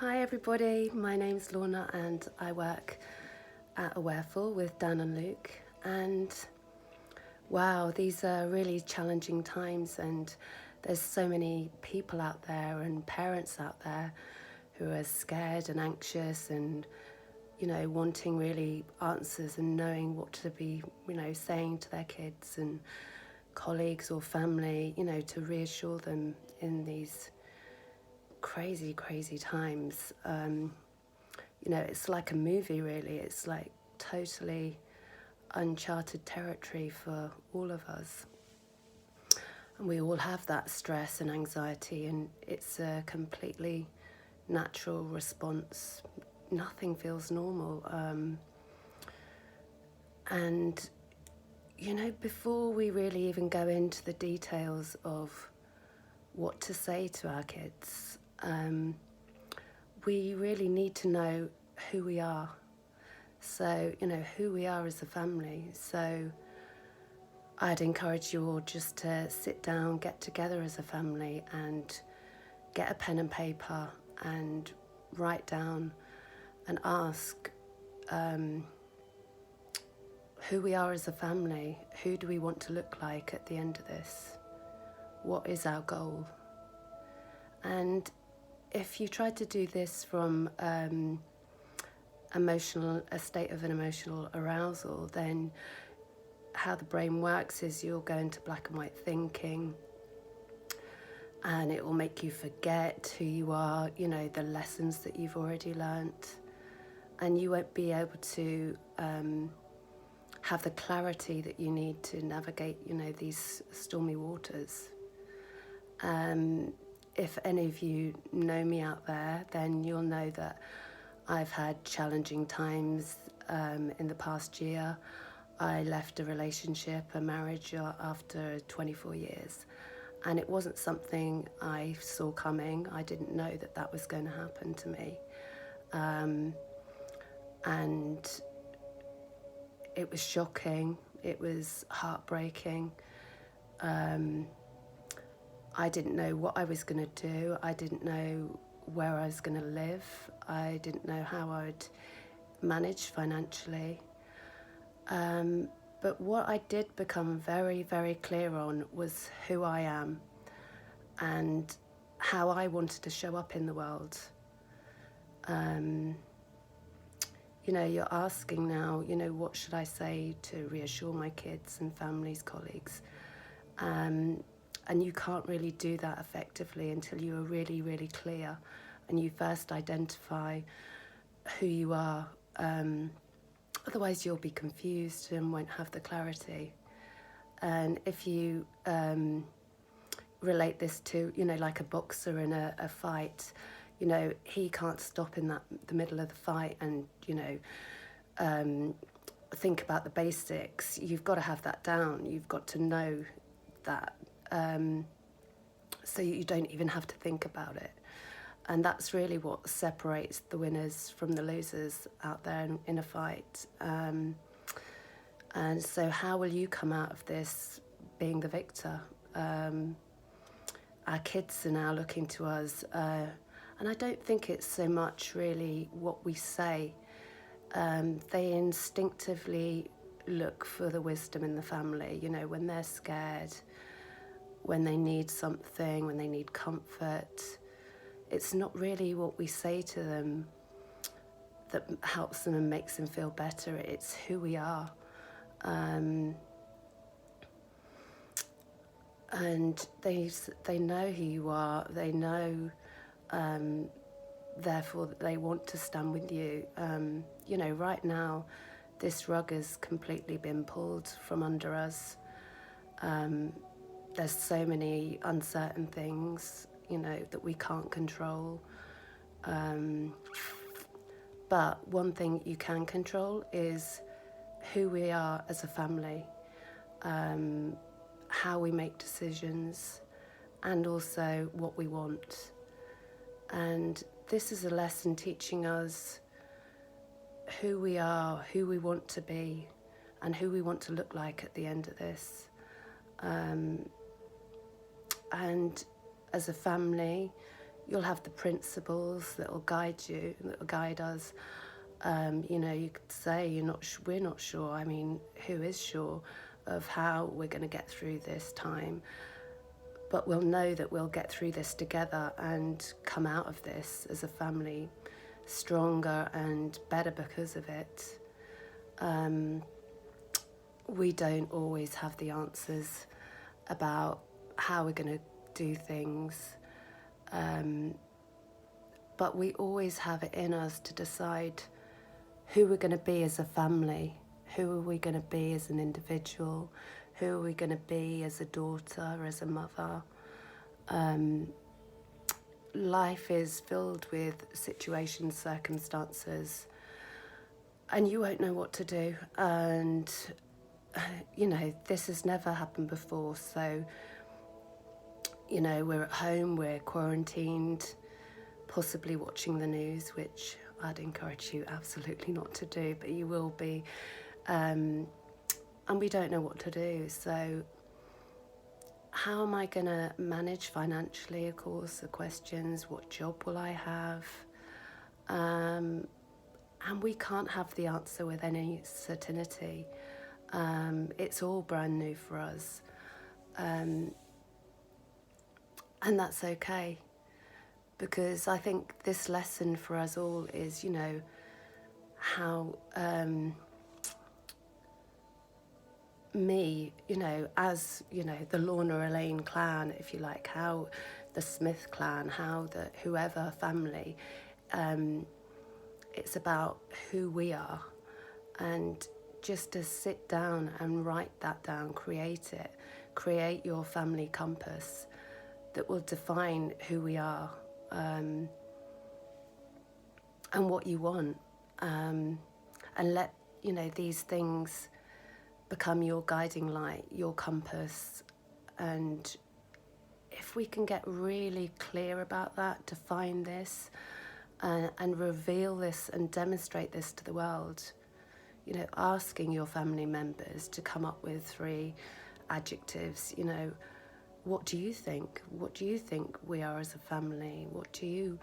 Hi everybody, my name's Lorna and I work at Awareful with Dan and Luke, and wow, these are really challenging times, and there's so many people out there and parents out there who are scared and anxious and wanting really answers and knowing what to be saying to their kids and colleagues or family, to reassure them in these crazy times. It's like a movie, really. It's like totally uncharted territory for all of us. And we all have that stress and anxiety, and it's a completely natural response. Nothing feels normal. And before we really even go into the details of what to say to our kids, we really need to know who we are. So, who we are as a family. So I'd encourage you all just to sit down, get together as a family and get a pen and paper and write down and ask who we are as a family. Who do we want to look like at the end of this? What is our goal? And if you try to do this from a state of an emotional arousal, then how the brain works is you'll go into black and white thinking, and it will make you forget who you are, the lessons that you've already learnt, and you won't be able to have the clarity that you need to navigate, these stormy waters. If any of you know me out there, then you'll know that I've had challenging times in the past year. I left a relationship, a marriage, after 24 years. And it wasn't something I saw coming. I didn't know that that was going to happen to me. And it was shocking. It was heartbreaking. I didn't know what I was going to do. I didn't know where I was going to live. I didn't know how I would manage financially. But what I did become very, very clear on was who I am and how I wanted to show up in the world. You're asking now, what should I say to reassure my kids and families, colleagues? And you can't really do that effectively until you are really, really clear and you first identify who you are. Otherwise, you'll be confused and won't have the clarity. And if you relate this to, like a boxer in a fight, he can't stop in the middle of the fight and, think about the basics. You've got to have that down. You've got to know that. So you don't even have to think about it. And that's really what separates the winners from the losers out there in a fight. And so how will you come out of this being the victor? Our kids are now looking to us, and I don't think it's so much really what we say. They instinctively look for the wisdom in the family, when they're scared, when they need something, when they need comfort. It's not really what we say to them that helps them and makes them feel better. It's who we are. And they know who you are. They know, therefore, that they want to stand with you. Right now, this rug has completely been pulled from under us. There's so many uncertain things, that we can't control. But one thing you can control is who we are as a family, how we make decisions, and also what we want. And this is a lesson teaching us who we are, who we want to be, and who we want to look like at the end of this. And as a family, you'll have the principles that will guide you, that will guide us. You know, you could say we're not sure. I mean, who is sure of how we're going to get through this time? But we'll know that we'll get through this together and come out of this as a family stronger and better because of it. We don't always have the answers about how we're going to do things, but we always have it in us to decide who we're going to be as a family, who are we going to be as an individual, who are we going to be as a daughter, as a mother. Life is filled with situations, circumstances, and you won't know what to do. And, you know, this has never happened before. So, you know, we're at home, we're quarantined, possibly watching the news, which I'd encourage you absolutely not to do, but you will be. And we don't know what to do. So how am I going to manage financially, of course, the questions, what job will I have? And we can't have the answer with any certainty. It's all brand new for us. And that's okay. Because I think this lesson for us all is, you know, how me, you know, as, you know, the Lorna Elaine clan, if you like, how the Smith clan, how the whoever family, it's about who we are. And just to sit down and write that down, create it, create your family compass that will define who we are, and what you want, and let, you know, these things become your guiding light, your compass. And if we can get really clear about that, define this, and reveal this and demonstrate this to the world, you know, asking your family members to come up with 3 adjectives, you know, what do you think? What do you think we are as a family? What do you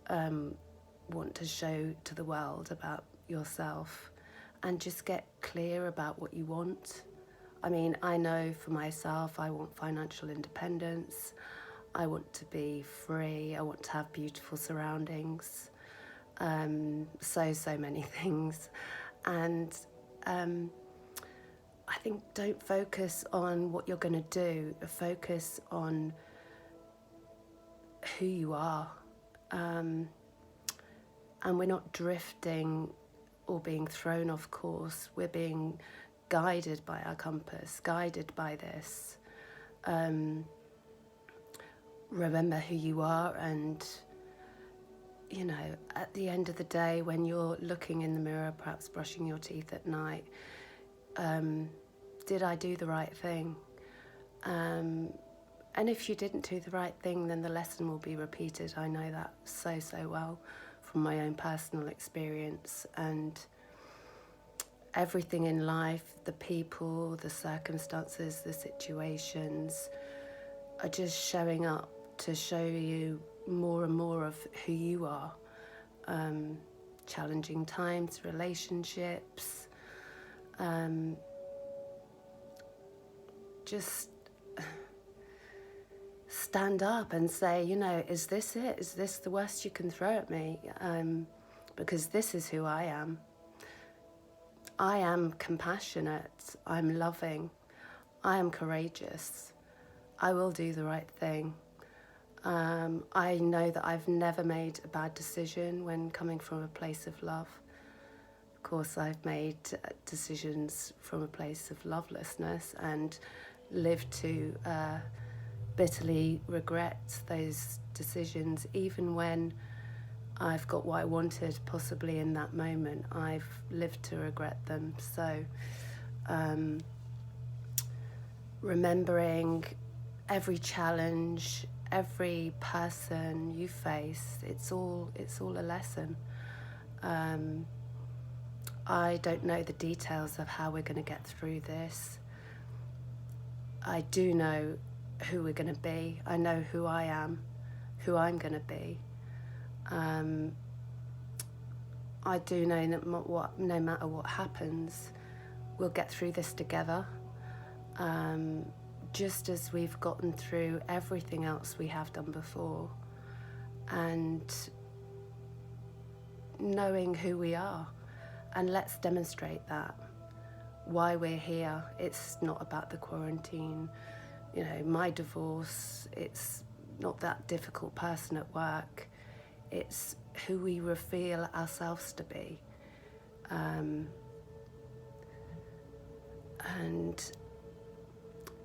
want to show to the world about yourself? And just get clear about what you want. I mean, I know for myself, I want financial independence. I want to be free. I want to have beautiful surroundings. So many things. And I think don't focus on what you're going to do. Focus on who you are. And we're not drifting or being thrown off course. We're being guided by our compass, guided by this. Remember who you are, and, you know, at the end of the day, when you're looking in the mirror, perhaps brushing your teeth at night, did I do the right thing? And if you didn't do the right thing, then the lesson will be repeated. I know that so well from my own personal experience. And everything in life, the people, the circumstances, the situations are just showing up to show you more and more of who you are. Challenging times, relationships, just stand up and say, you know, is this it? Is this the worst you can throw at me? Because this is who I am. I am compassionate. I'm loving. I am courageous. I will do the right thing. I know that I've never made a bad decision when coming from a place of love. Of course, I've made decisions from a place of lovelessness and lived to bitterly regret those decisions, even when I've got what I wanted possibly in that moment. I've lived to regret them. So remembering every challenge, every person you face, it's all a lesson. I don't know the details of how we're going to get through this. I do know who we're going to be. I know who I am, who I'm going to be. I do know that no matter what happens, we'll get through this together, just as we've gotten through everything else we have done before. And knowing who we are, and let's demonstrate that, why we're here. It's not about the quarantine, my divorce, it's not that difficult person at work, it's who we reveal ourselves to be. And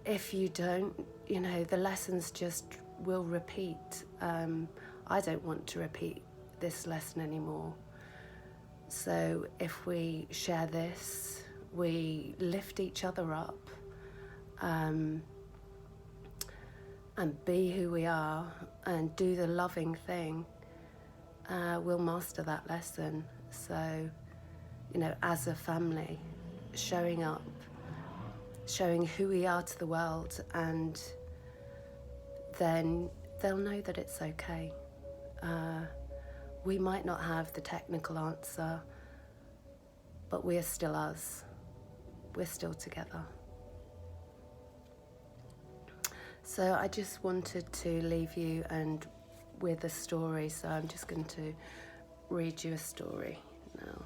if you don't, the lessons just will repeat. I don't want to repeat this lesson anymore. So if we share this, we lift each other up, and be who we are and do the loving thing, we'll master that lesson. So, as a family, showing up, showing who we are to the world, and then they'll know that it's okay. We might not have the technical answer, but we're still us. We're still together. So I just wanted to leave you with a story, so I'm just going to read you a story now.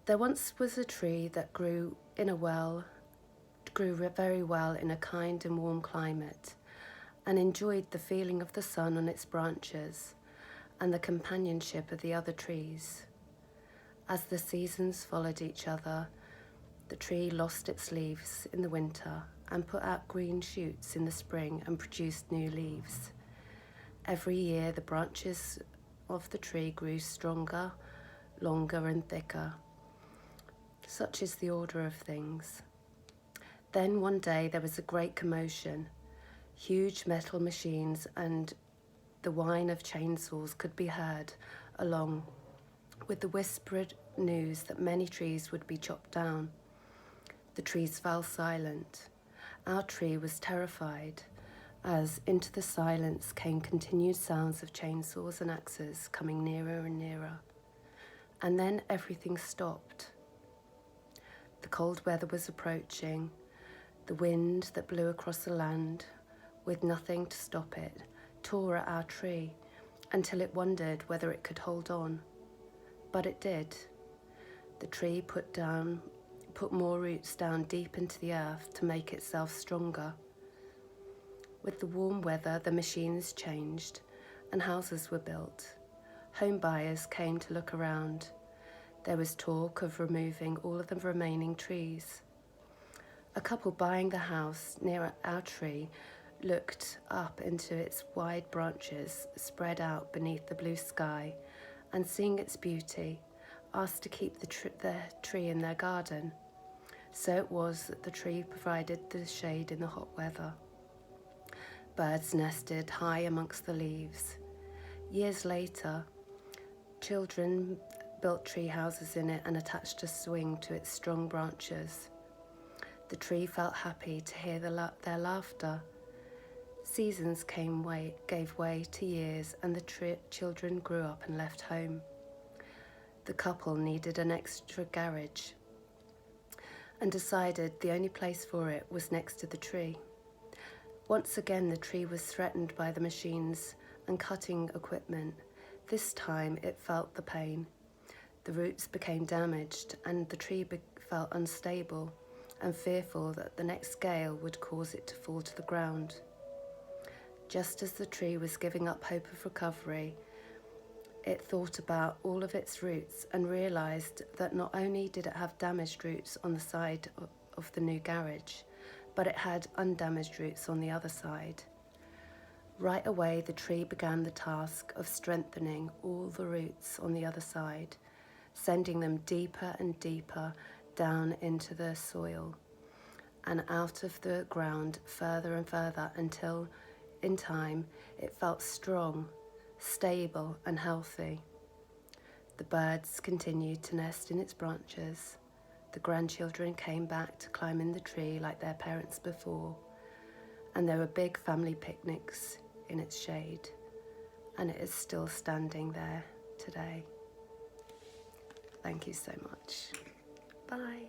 There once was a tree that grew very well in a kind and warm climate, and enjoyed the feeling of the sun on its branches and the companionship of the other trees. As the seasons followed each other, the tree lost its leaves in the winter and put out green shoots in the spring and produced new leaves. Every year the branches of the tree grew stronger, longer and thicker. Such is the order of things. Then one day there was a great commotion. Huge metal machines and the whine of chainsaws could be heard, along with the whispered news that many trees would be chopped down. The trees fell silent. Our tree was terrified, as into the silence came continued sounds of chainsaws and axes coming nearer and nearer. And then everything stopped. The cold weather was approaching. The wind that blew across the land, with nothing to stop it, tore at our tree until it wondered whether it could hold on. But it did. The tree put more roots down deep into the earth to make itself stronger. With the warm weather, the machines changed and houses were built. Home buyers came to look around. There was talk of removing all of the remaining trees. A couple buying the house near our tree looked up into its wide branches spread out beneath the blue sky, and seeing its beauty, asked to keep the tree in their garden. So it was that the tree provided the shade in the hot weather. Birds nested high amongst the leaves. Years later, children built tree houses in it and attached a swing to its strong branches. The tree felt happy to hear their laughter. Seasons gave way to years, and the children grew up and left home. The couple needed an extra garage and decided the only place for it was next to the tree. Once again, the tree was threatened by the machines and cutting equipment. This time it felt the pain. The roots became damaged, and the tree felt unstable and fearful that the next gale would cause it to fall to the ground. Just as the tree was giving up hope of recovery, it thought about all of its roots and realised that not only did it have damaged roots on the side of the new garage, but it had undamaged roots on the other side. Right away, the tree began the task of strengthening all the roots on the other side, sending them deeper and deeper down into the soil and out of the ground further and further until, in time, it felt strong, stable and healthy. The birds continued to nest in its branches. The grandchildren came back to climb in the tree like their parents before, and there were big family picnics in its shade, and it is still standing there today. Thank you so much. Bye.